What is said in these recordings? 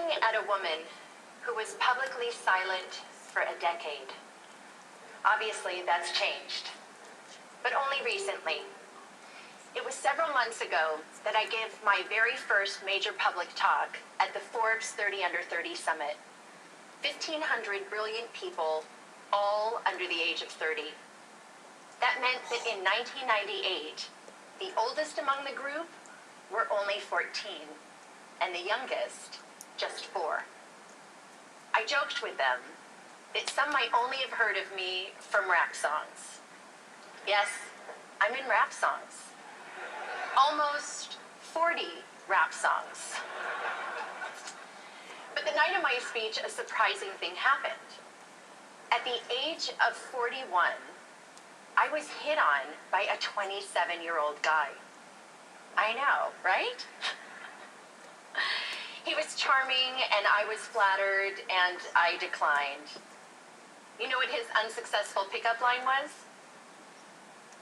looking at a woman who was publicly silent for a decade. Obviously, that's changed, but only recently. It was several months ago that I gave my very first major public talk at the Forbes 30 Under 30 Summit. 1,500 brilliant people, all under the age of 30. That meant that in 1998, the oldest among the group were only 14, and the youngest just 4. I joked with them that some might only have heard of me from rap songs. Yes, I'm in rap songs. Almost 40 rap songs. But the night of my speech, a surprising thing happened. At the age of 41, I was hit on by a 27-year-old guy. I know, right? He was charming, and I was flattered, and I declined. You know what his unsuccessful pickup line was?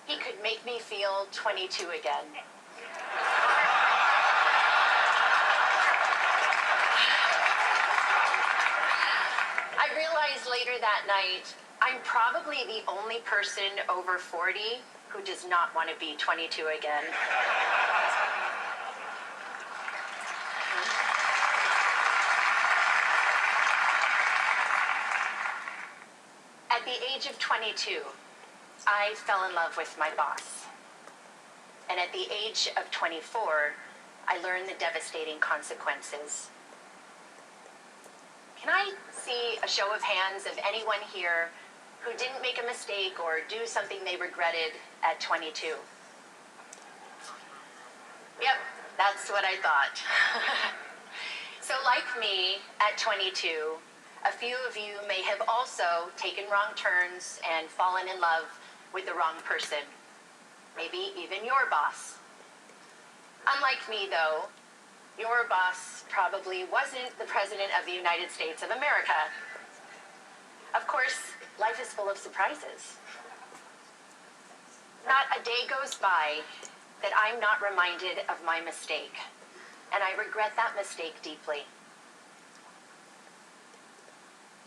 He could make me feel 22 again. I realized later that night, I'm probably the only person over 40 who does not want to be 22 again. At the age of 22, I fell in love with my boss. And at the age of 24, I learned the devastating consequences. Can I see a show of hands of anyone here who didn't make a mistake or do something they regretted at 22? Yep, that's what I thought. So like me, at 22, a few of you may have also taken wrong turns and fallen in love with the wrong person. Maybe even your boss. Unlike me, though, your boss probably wasn't the President of the United States of America. Of course, life is full of surprises. Not a day goes by that I'm not reminded of my mistake, and I regret that mistake deeply.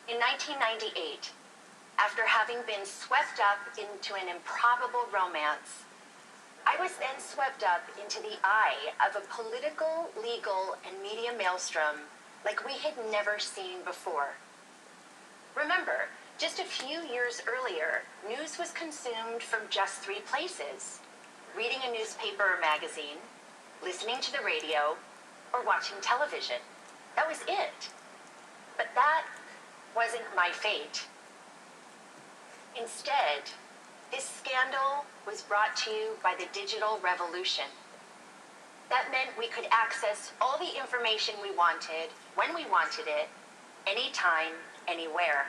In 1998, after having been swept up into an improbable romance, I was then swept up into the eye of a political, legal, and media maelstrom like we had never seen before. Remember, just a few years earlier, news was consumed from just 3 places: reading a newspaper or magazine, listening to the radio, or watching television. That was it. But that wasn't my fate. Instead, this scandal was brought to you by the digital revolution. That meant we could access all the information we wanted, when we wanted it, anytime, anywhere.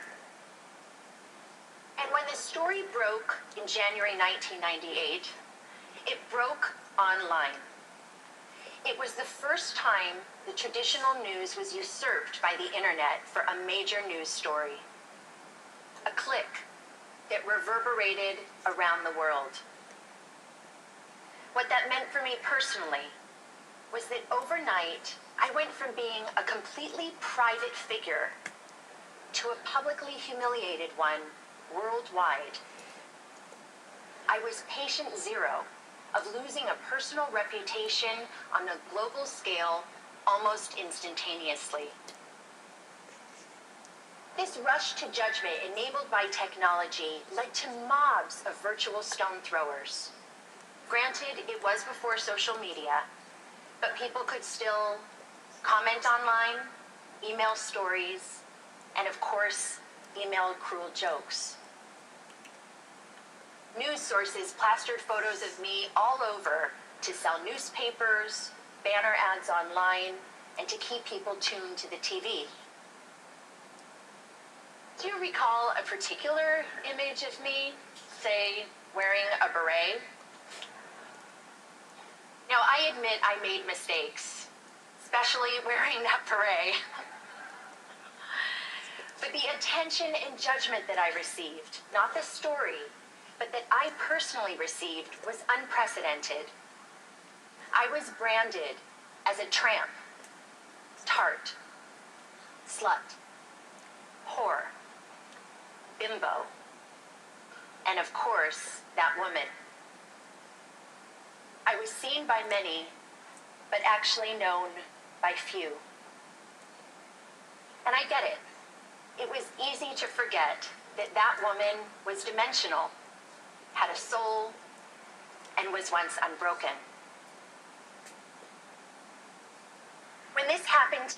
And when the story broke in January 1998, it broke online. It was the first time the traditional news was usurped by the internet for a major news story. A click that reverberated around the world. What that meant for me personally was that overnight, I went from being a completely private figure to a publicly humiliated one worldwide. I was patient zero of losing a personal reputation on a global scale almost instantaneously. This rush to judgment enabled by technology led to mobs of virtual stone throwers. Granted, it was before social media, but people could still comment online, email stories, and of course, email cruel jokes. News sources plastered photos of me all over to sell newspapers, banner ads online, and to keep people tuned to the TV. Do you recall a particular image of me, say, wearing a beret? Now, I admit I made mistakes, especially wearing that beret. But the attention and judgment that I received, not the story, but that I personally received, was unprecedented. I was branded as a tramp, tart, slut, whore, bimbo, and of course, that woman. I was seen by many, but actually known by few. And I get it. It was easy to forget that that woman was dimensional, had a soul, and was once unbroken. When this happened